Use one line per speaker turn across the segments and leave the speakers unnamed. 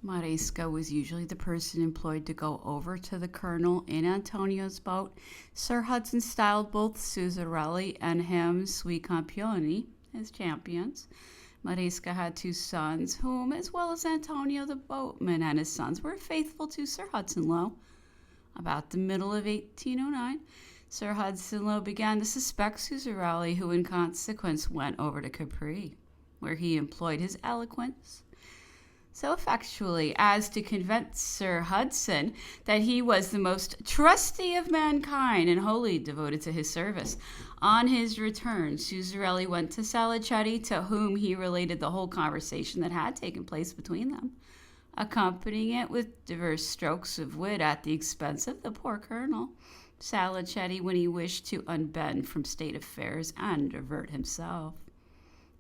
Maresca was usually the person employed to go over to the colonel in Antonio's boat. Sir Hudson styled both Suzarelli and him sui campioni, his champions. Maresca had two sons, whom, as well as Antonio the boatman and his sons, were faithful to Sir Hudson Lowe. About the middle of 1809, Sir Hudson Lowe began to suspect Suzarelli, who in consequence went over to Capri, where he employed his eloquence so effectually as to convince Sir Hudson that he was the most trusty of mankind and wholly devoted to his service. On his return, Suzarelli went to Salicetti, to whom he related the whole conversation that had taken place between them, accompanying it with diverse strokes of wit at the expense of the poor colonel. Salicetti, when he wished to unbend from state affairs and divert himself,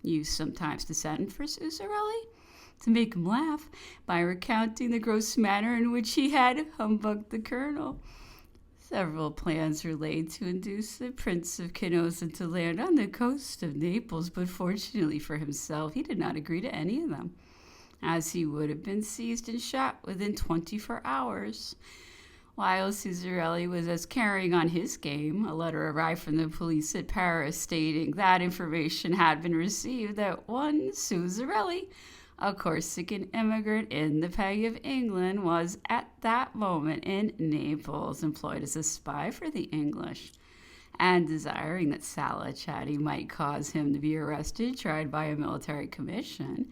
used sometimes to send for Suzarelli to make him laugh by recounting the gross manner in which he had humbugged the colonel. Several plans were laid to induce the Prince of Canossa to land on the coast of Naples, but fortunately for himself, he did not agree to any of them, as he would have been seized and shot within 24 hours. While Suzarelli was as carrying on his game, a letter arrived from the police at Paris stating that information had been received that one Suzarelli, a Corsican immigrant in the pay of England, was at that moment in Naples, employed as a spy for the English, and desiring that Salicetti might cause him to be arrested, tried by a military commission,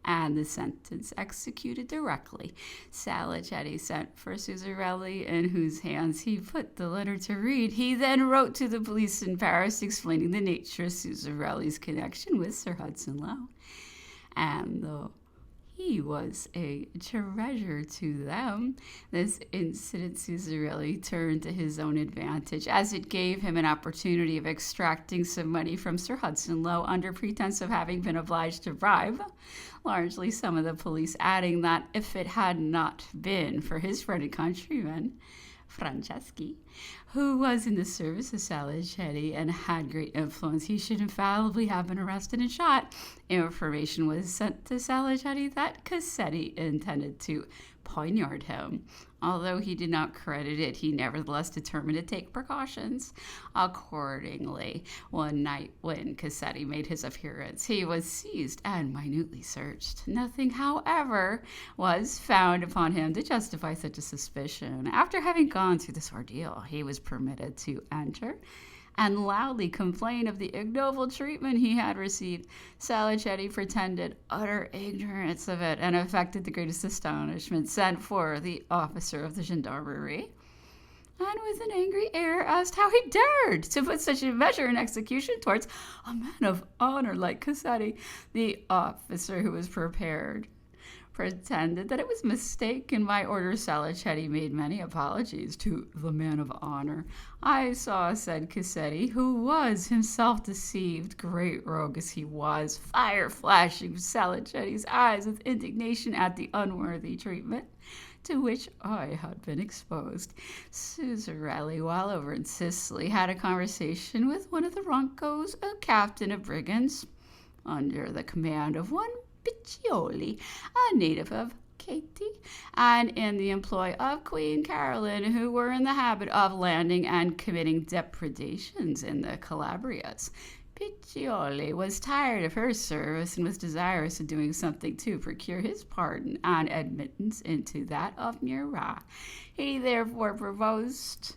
and the sentence executed directly. Salicetti sent for Suzarelli, in whose hands he put the letter to read. He then wrote to the police in Paris, explaining the nature of Suzarelli's connection with Sir Hudson Lowe. And though he was a treasure to them, this incident Suzarelli turned to his own advantage, as it gave him an opportunity of extracting some money from Sir Hudson Lowe under pretense of having been obliged to bribe largely some of the police, adding that if it had not been for his friend and countryman, Franceschi, who was in the service of Salicetti and had great influence, he should infallibly have been arrested and shot. Information was sent to Salicetti that Cassetti intended to poignard him. Although he did not credit it, he nevertheless determined to take precautions. Accordingly, one night when Cassetti made his appearance, he was seized and minutely searched. Nothing, however, was found upon him to justify such a suspicion. After having gone through this ordeal, he was permitted to enter and loudly complained of the ignoble treatment he had received. Salicetti pretended utter ignorance of it and affected the greatest astonishment, sent for the officer of the gendarmerie, and with an angry air asked how he dared to put such a measure in execution towards a man of honor like Cassetti. The officer, who was prepared, pretended that it was mistaken. By order, Salicetti made many apologies to the man of honor. I saw, said Cassetti, who was himself deceived, great rogue as he was, fire flashing from Salicetti's eyes with indignation at the unworthy treatment to which I had been exposed. Suzarelli, while over in Sicily, had a conversation with one of the Roncos, a captain of brigands, under the command of one Piccioli, a native of Katy, and in the employ of Queen Caroline, who were in the habit of landing and committing depredations in the Calabrias. Piccioli was tired of her service and was desirous of doing something to procure his pardon and admittance into that of Murat. He therefore proposed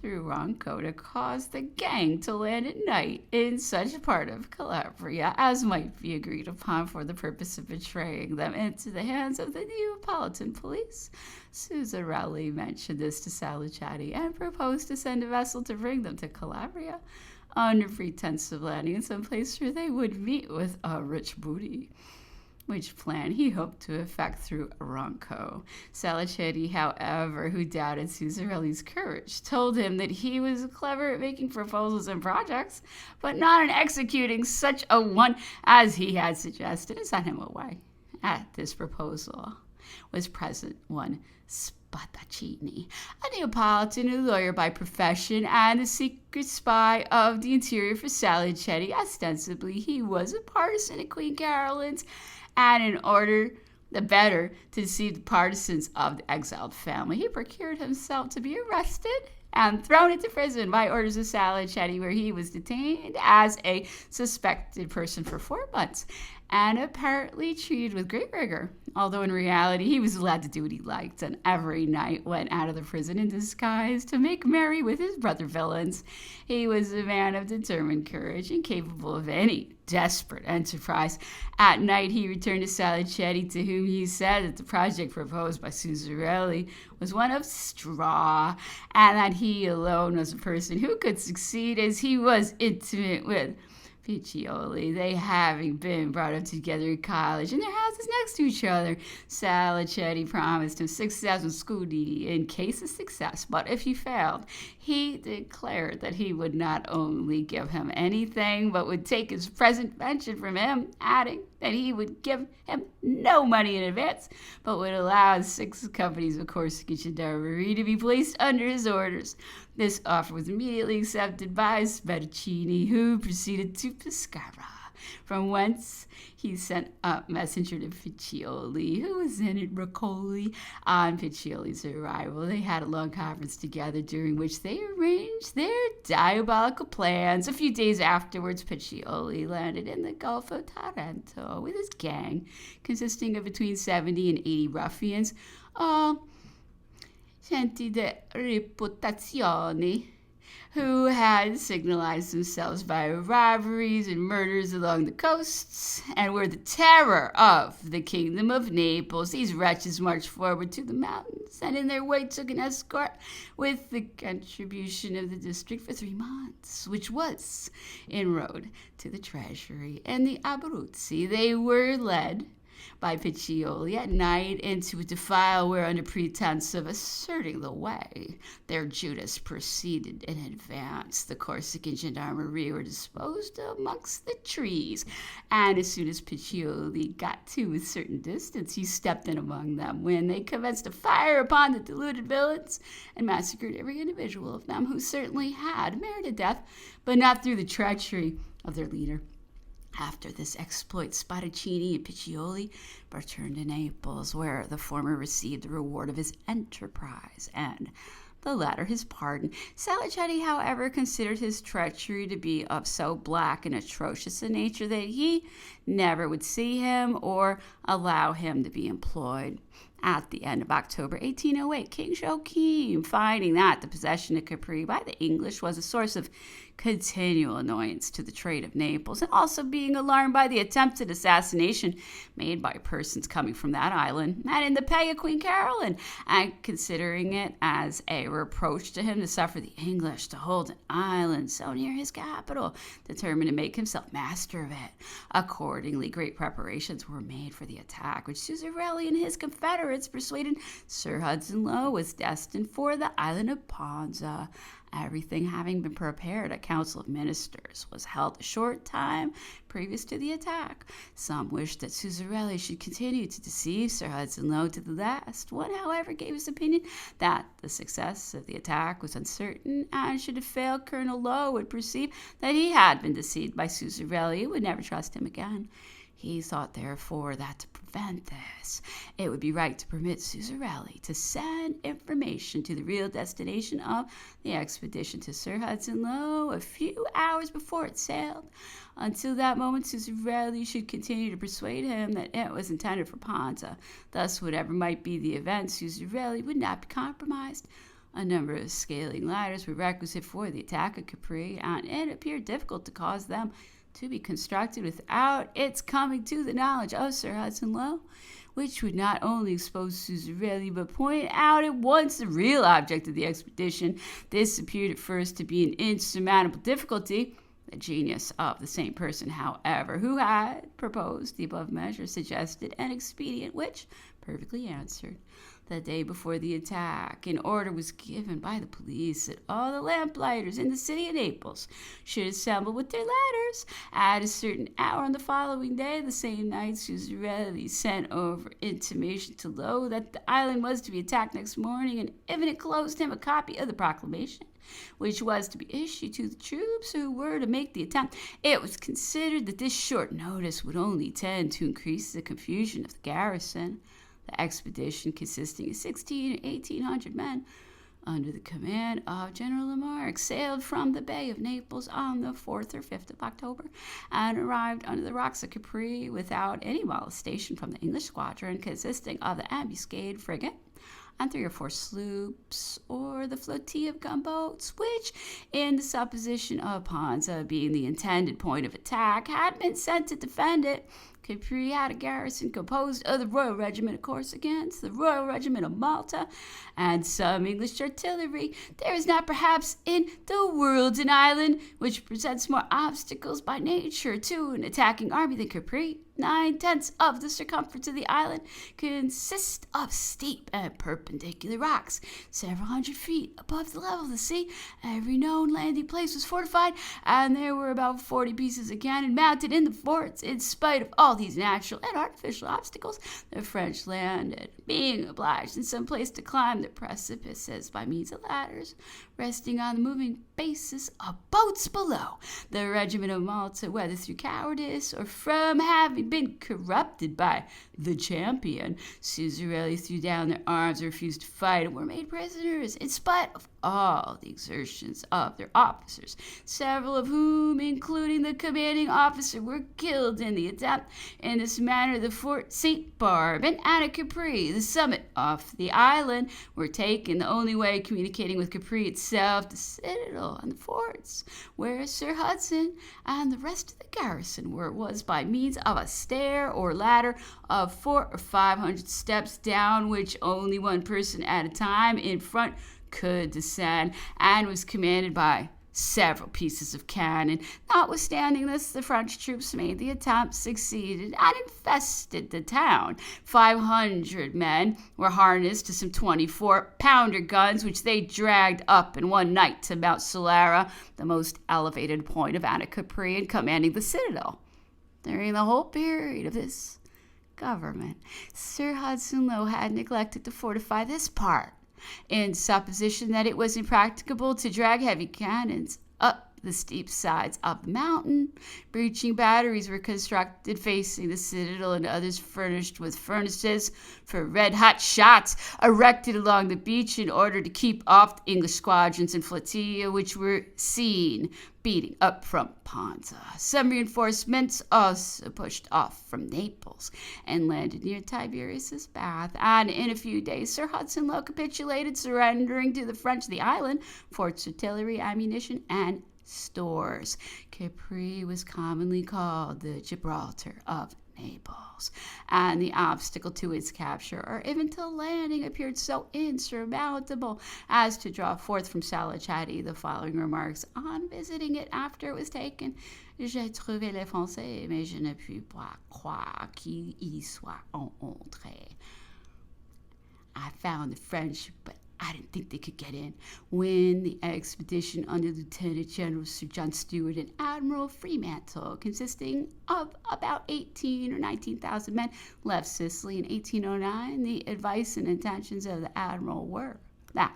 through Ronco to cause the gang to land at night in such a part of Calabria as might be agreed upon for the purpose of betraying them into the hands of the Neapolitan police. Suzarelli mentioned this to Salicetti and proposed to send a vessel to bring them to Calabria under pretense of landing in some place where they would meet with a rich booty, which plan he hoped to effect through Ronco. Salicetti, however, who doubted Suzarelli's courage, told him that he was clever at making proposals and projects, but not in executing such a one as he had suggested, and sent him away. At this proposal was present one Spadaccini, a Neapolitan lawyer by profession and the secret spy of the interior for Salicetti. Ostensibly, he was a partisan of Queen Caroline's, and in order the better to deceive the partisans of the exiled family, he procured himself to be arrested and thrown into prison by orders of Salicetti, where he was detained as a suspected person for 4 months and apparently treated with great rigor, although in reality he was allowed to do what he liked and every night went out of the prison in disguise to make merry with his brother villains. He was a man of determined courage and capable of any desperate enterprise. At night he returned to Salicetti, to whom he said that the project proposed by Susarelli was one of straw, and that he alone was a person who could succeed, as he was intimate with Piccioli, they having been brought up together in college and their houses next to each other. Salicetti promised him 6,000 scudi in case of success, but if he failed, he declared that he would not only give him anything, but would take his present pension from him, adding that he would give him no money in advance, but would allow 6 companies of Corsican gendarmerie to be placed under his orders. This offer was immediately accepted by Spadaccini, who proceeded to Pescara, from whence he sent a messenger to Piccioli, who was in at Roccoli. On Piccioli's arrival, they had a long conference together, during which they arranged their diabolical plans. A few days afterwards, Piccioli landed in the Gulf of Taranto with his gang, consisting of between 70 and 80 ruffians, all genti di reputazione, who had signalized themselves by robberies and murders along the coasts, and were the terror of the kingdom of Naples. These wretches marched forward to the mountains, and in their way took an escort with the contribution of the district for 3 months, which was inroad to the treasury and the Abruzzi. They were led by Piccioli at night into a defile where, under pretense of asserting the way, their Judas proceeded in advance. The Corsican gendarmerie were disposed amongst the trees, and as soon as Piccioli got to a certain distance, he stepped in among them, when they commenced to fire upon the deluded villains and massacred every individual of them who certainly had merited death, but not through the treachery of their leader. After this exploit, Spadaccini and Piccioli returned to Naples, where the former received the reward of his enterprise, and the latter his pardon. Salicetti, however, considered his treachery to be of so black and atrocious a nature that he never would see him or allow him to be employed. At the end of October 1808, King Joachim, finding that the possession of Capri by the English was a source of continual annoyance to the trade of Naples, and also being alarmed by the attempted assassination made by persons coming from that island and in the pay of Queen Caroline, and considering it as a reproach to him to suffer the English to hold an island so near his capital, determined to make himself master of it. Accordingly, great preparations were made for the attack, which Susarelli and his confederates persuaded Sir Hudson Lowe was destined for the island of Ponza. Everything having been prepared, a council of ministers was held a short time previous to the attack. Some wished that Susarelli should continue to deceive Sir Hudson Lowe to the last. One, however, gave his opinion that the success of the attack was uncertain, and should it fail, Colonel Lowe would perceive that he had been deceived by Susarelli and would never trust him again. He thought, therefore, that to prevent this, it would be right to permit Susarelli to send information to the real destination of the expedition to Sir Hudson Lowe a few hours before it sailed. Until that moment, Susarelli should continue to persuade him that it was intended for Ponza. Thus, whatever might be the event, Susarelli would not be compromised. A number of scaling ladders were requisite for the attack of Capri, and it appeared difficult to cause them to be constructed without its coming to the knowledge of Sir Hudson Lowe, which would not only expose Susarelli, but point out at once the real object of the expedition. This appeared at first to be an insurmountable difficulty. The genius of the same person, however, who had proposed the above measure, suggested an expedient which perfectly answered. The day before the attack, an order was given by the police that all the lamplighters in the city of Naples should assemble with their ladders at a certain hour on the following day. The same night, Susarelli sent over intimation to Lowe that the island was to be attacked next morning, and if it enclosed him a copy of the proclamation, which was to be issued to the troops who were to make the attempt. It was considered that this short notice would only tend to increase the confusion of the garrison. The expedition, consisting of 1,600 or 1,800 men, under the command of General Lamarck, sailed from the Bay of Naples on the 4th or 5th of October and arrived under the rocks of Capri without any molestation from the English squadron, consisting of the ambuscade frigate and 3 or 4 sloops, or the flotilla of gunboats, which, in the supposition of Ponza being the intended point of attack, had been sent to defend it. Capri had a garrison composed of the Royal Regiment of Corsicans, the Royal Regiment of Malta, and some English artillery. There is not perhaps in the world an island which presents more obstacles by nature to an attacking army than Capri. 9/10 of the circumference of the island consists of steep and perpendicular rocks, several hundred feet above the level of the sea. Every known landing place was fortified, and there were about 40 pieces of cannon mounted in the forts. In spite of all these natural and artificial obstacles, the French landed, being obliged in some place to climb the precipices by means of ladders, resting on the moving bases of boats below. The regiment of Malta, whether through cowardice or from having been corrupted by the champion, Suzarelli threw down their arms, refused to fight, and were made prisoners in spite of all the exertions of their officers, several of whom, including the commanding officer, were killed in the attempt. In this manner, the Fort St. Barb and Anna Capri, the summit of the island, were taken, the only way communicating with Capri itself, the citadel and the forts, where Sir Hudson and the rest of the garrison was by means of a stair or ladder of 400 or 500 steps, down which only one person at a time in front could descend, and was commanded by several pieces of cannon. Notwithstanding this, the French troops made the attempt, succeeded, and infested the town. 500 men were harnessed to some 24-pounder guns, which they dragged up in one night to Mount Solara, the most elevated point of Anna Capri, and commanding the citadel. During the whole period of this government, Sir Hudson Lowe had neglected to fortify this part, in supposition that it was impracticable to drag heavy cannons up the steep sides of the mountain. Breaching batteries were constructed facing the citadel, and others furnished with furnaces for red-hot shots erected along the beach in order to keep off the English squadrons and flotilla, which were seen beating up from Ponza. Some reinforcements also pushed off from Naples and landed near Tiberius's Bath, and in a few days Sir Hudson Lowe capitulated, surrendering to the French the island, forts, artillery, ammunition, and stores. Capri was commonly called the Gibraltar of Naples, and the obstacle to its capture, or even to landing, appeared so insurmountable as to draw forth from Salacati the following remarks on visiting it after it was taken: J'ai trouvé les Français, mais je ne puis pas croire qu'ils y soient entrés. I found the French, but I didn't think they could get in. When the expedition under Lieutenant General Sir John Stewart and Admiral Fremantle, consisting of about 18 or 19,000 men, left Sicily in 1809, the advice and intentions of the admiral were that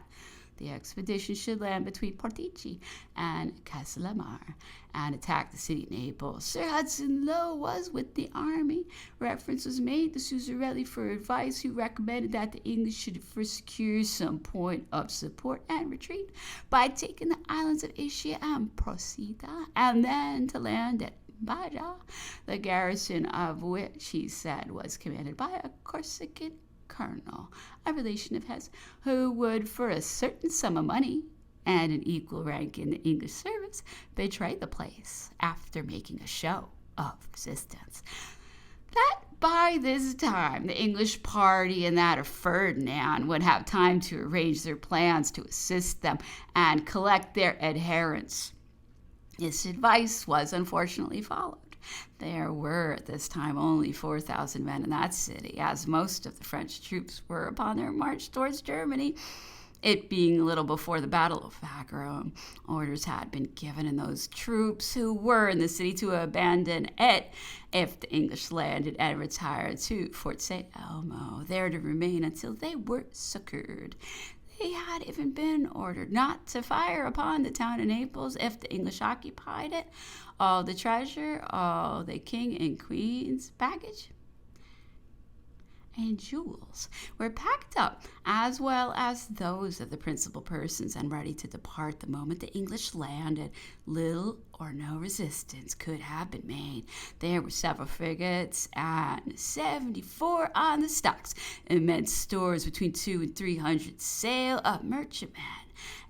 the expedition should land between Portici and Castellamare and attack the city of Naples. Sir Hudson Lowe was with the army. Reference was made to Suzarelli for advice, who recommended that the English should first secure some point of support and retreat by taking the islands of Ischia and Procida, and then to land at Baja, the garrison of which, he said, was commanded by a Corsican colonel, a relation of his, who would, for a certain sum of money and an equal rank in the English service, betray the place after making a show of resistance. That by this time the English party and that of Ferdinand would have time to arrange their plans to assist them and collect their adherents. This advice was unfortunately followed. There were at this time only 4,000 men in that city, as most of the French troops were upon their march towards Germany. It being a little before the Battle of Wagram, orders had been given, and those troops who were in the city to abandon it if the English landed and retired to Fort St. Elmo, there to remain until they were succored. he had even been ordered not to fire upon the town of Naples if the English occupied it. All the treasure, all the king and queen's baggage and jewels were packed up, as well as those of the principal persons, and ready to depart the moment the English landed. Little or no resistance could have been made. There were several frigates and 74 on the stocks, immense stores between 200 and 300 sail of merchantmen,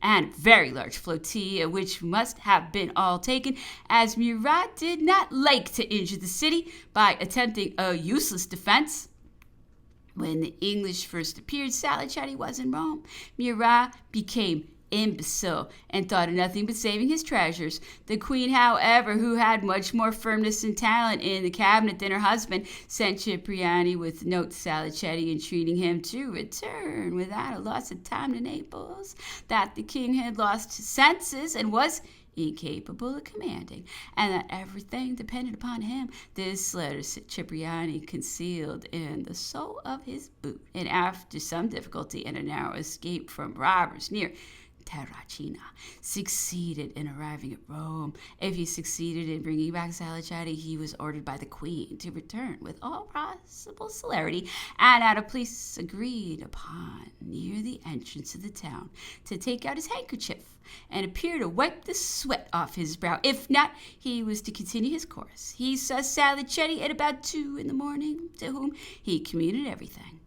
and a very large flotilla, which must have been all taken, as Murat did not like to injure the city by attempting a useless defense. When the English first appeared, Salicetti was in Rome. Murat became imbecile and thought of nothing but saving his treasures. The queen, however, who had much more firmness and talent in the cabinet than her husband, sent Cipriani with a note to Salicetti entreating him to return without a loss of time to Naples, that the king had lost his senses and was incapable of commanding, and that everything depended upon him. This letter Cipriani concealed in the sole of his boot, and after some difficulty and a narrow escape from robbers near Terracina, succeeded in arriving at Rome. If he succeeded in bringing back Salicetti, he was ordered by the queen to return with all possible celerity, and at a place agreed upon near the entrance of the town, to take out his handkerchief and appear to wipe the sweat off his brow. If not, he was to continue his course. He saw Salicetti at about 2 a.m, to whom he communicated everything.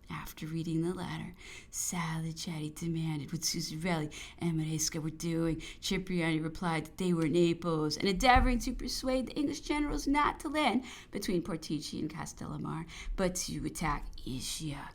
After reading the letter, Salicetti demanded what Susarelli and Maresca were doing. Cipriani replied that they were in Naples and endeavoring to persuade the English generals not to land between Portici and Castellamare, but to attack Ischia.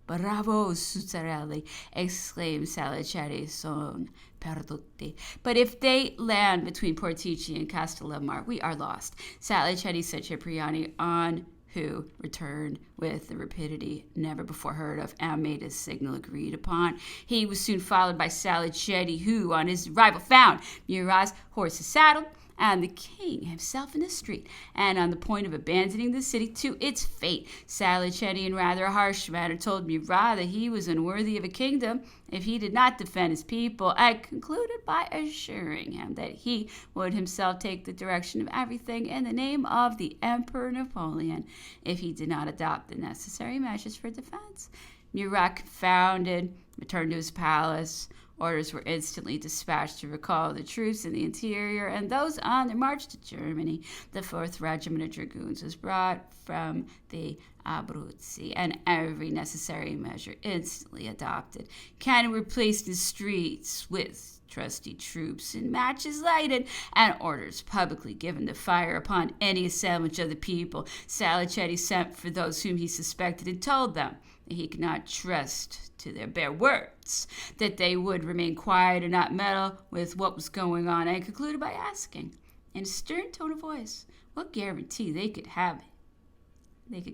"Bravo, Susarelli!" exclaimed Salicetti, son perduti. "But if they land between Portici and Castellamare, we are lost." Salicetti sent Cipriani on, who returned with the rapidity never before heard of, and made a signal agreed upon. He was soon followed by Salicetti, who, on his arrival, found Murat's horses saddled, and the king himself in the street, and on the point of abandoning the city to its fate. Salicetti, in rather a harsh manner, told Murat that he was unworthy of a kingdom if he did not defend his people, and concluded by assuring him that he would himself take the direction of everything in the name of the Emperor Napoleon if he did not adopt the necessary measures for defense. Murat, confounded, returned to his palace. Orders were instantly dispatched to recall the troops in the interior and those on their march to Germany. The 4th Regiment of Dragoons was brought from the Abruzzi, and every necessary measure instantly adopted. Cannon were placed in the streets with trusty troops and matches lighted, and orders publicly given to fire upon any assemblage of the people. Salicetti sent for those whom he suspected and told them that he could not trust to their bare words, that they would remain quiet and not meddle with what was going on, and concluded by asking, in a stern tone of voice, what guarantee they could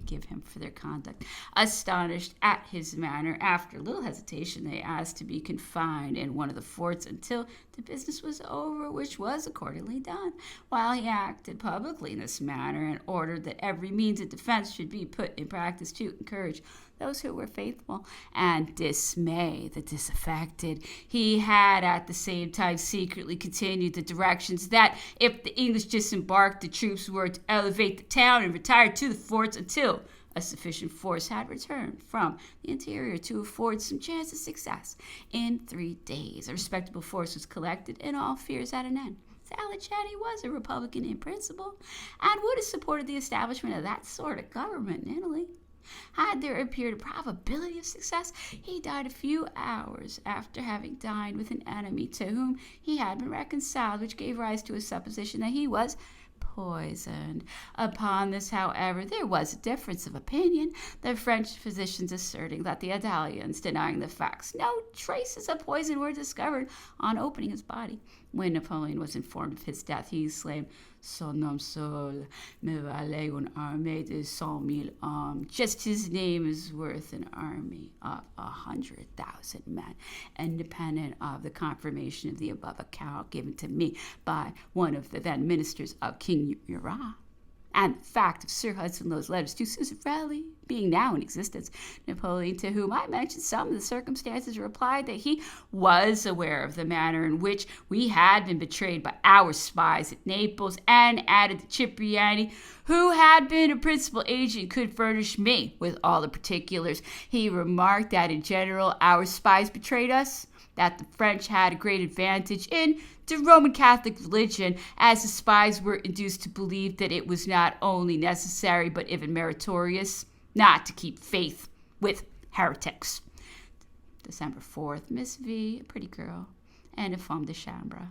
give him for their conduct. Astonished at his manner, after little hesitation, they asked to be confined in one of the forts until the business was over, which was accordingly done. While he acted publicly in this manner, and ordered that every means of defense should be put in practice to encourage those who were faithful and dismay the disaffected, he had at the same time secretly continued the directions that if the English disembarked, the troops were to elevate the town and retire to the forts until a sufficient force had returned from the interior to afford some chance of success. In 3 days, a respectable force was collected, and all fears at an end. Salicetti was a Republican in principle, and would have supported the establishment of that sort of government in Italy. Had there appeared a probability of success, he died a few hours after having dined with an enemy to whom he had been reconciled, which gave rise to a supposition that he was poisoned. Upon this, however, there was a difference of opinion, the French physicians asserting that the Italians denying the facts. No traces of poison were discovered on opening his body. When Napoleon was informed of his death, he exclaimed, "Son nom seul me valait une armée de 100,000 hommes." Just his name is worth an army of 100,000 men, independent of the confirmation of the above account given to me by one of the then ministers of King Murat. and the fact of Sir Hudson Lowe's letters to Suzerain being now in existence, Napoleon, to whom I mentioned some of the circumstances, replied that he was aware of the manner in which we had been betrayed by our spies at Naples, and added that Cipriani, who had been a principal agent, could furnish me with all the particulars. He remarked that in general our spies betrayed us, that the French had a great advantage in the Roman Catholic religion, as the spies were induced to believe that it was not only necessary but even meritorious not to keep faith with heretics. December 4th, Miss V, a pretty girl, and a femme de chambre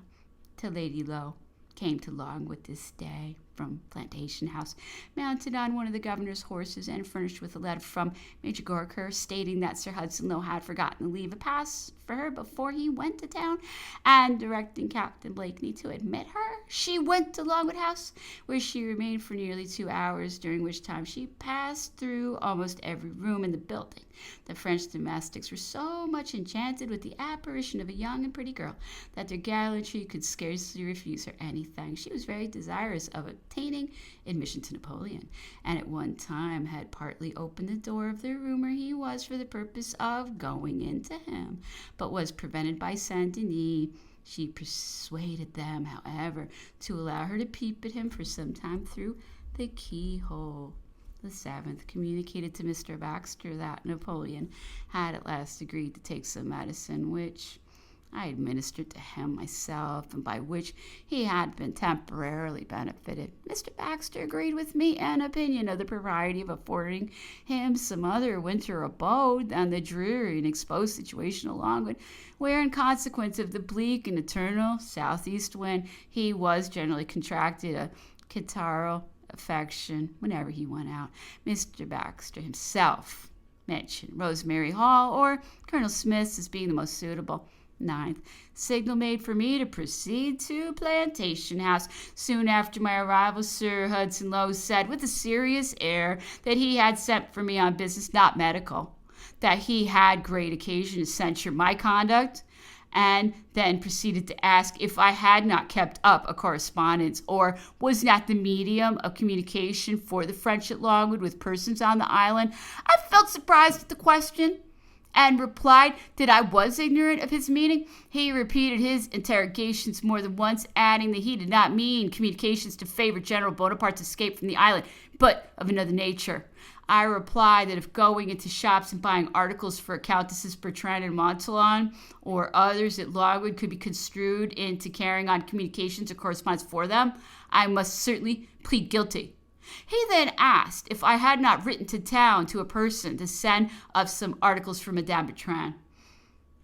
to Lady Lowe, came to Longwood this day from Plantation House, mounted on one of the governor's horses and furnished with a letter from Major Gorker, stating that Sir Hudson Lowe had forgotten to leave a pass for her before he went to town, and directing Captain Blakeney to admit her. She went to Longwood House, where she remained for nearly 2 hours, during which time she passed through almost every room in the building. The French domestics were so much enchanted with the apparition of a young and pretty girl that their gallantry could scarcely refuse her anything. She was very desirous of obtaining admission to Napoleon, and at one time had partly opened the door of the room where he was for the purpose of going into him, but was prevented by Saint Denis. She persuaded them, however, to allow her to peep at him for some time through the keyhole. The 7th communicated to Mr. Baxter that Napoleon had at last agreed to take some medicine, which I administered to him myself, and by which he had been temporarily benefited. Mr. Baxter agreed with me in opinion of the propriety of affording him some other winter abode than the dreary and exposed situation of Longwood, where, in consequence of the bleak and eternal southeast wind, he was generally contracted a catarrhal affection whenever he went out. Mr. Baxter himself mentioned Rosemary Hall or Colonel Smith's as being the most suitable. 9th, signal made for me to proceed to Plantation House. Soon after my arrival, Sir Hudson Lowe said with a serious air that he had sent for me on business, not medical, that he had great occasion to censure my conduct, and then proceeded to ask if I had not kept up a correspondence, or was not the medium of communication for the French at Longwood with persons on the island. I felt surprised at the question, and replied that I was ignorant of his meaning. He repeated his interrogations more than once, adding that he did not mean communications to favor General Bonaparte's escape from the island, but of another nature. I replied that if going into shops and buying articles for Countesses Bertrand and Montallon or others at Longwood could be construed into carrying on communications or correspondence for them, I must certainly plead guilty. He then asked if I had not written to town to a person to send up some articles for Madame Bertrand.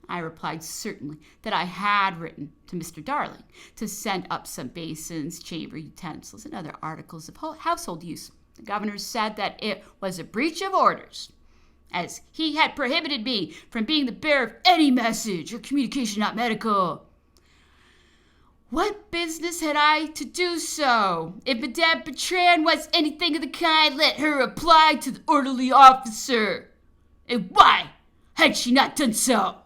I replied certainly that I had written to Mr. Darling to send up some basins, chamber utensils, and other articles of household use. The governor said that it was a breach of orders, as he had prohibited me from being the bearer of any message or communication not medical. What business had I to do so? If Madame Bertrand was anything of the kind, let her apply to the orderly officer. And why had she not done so?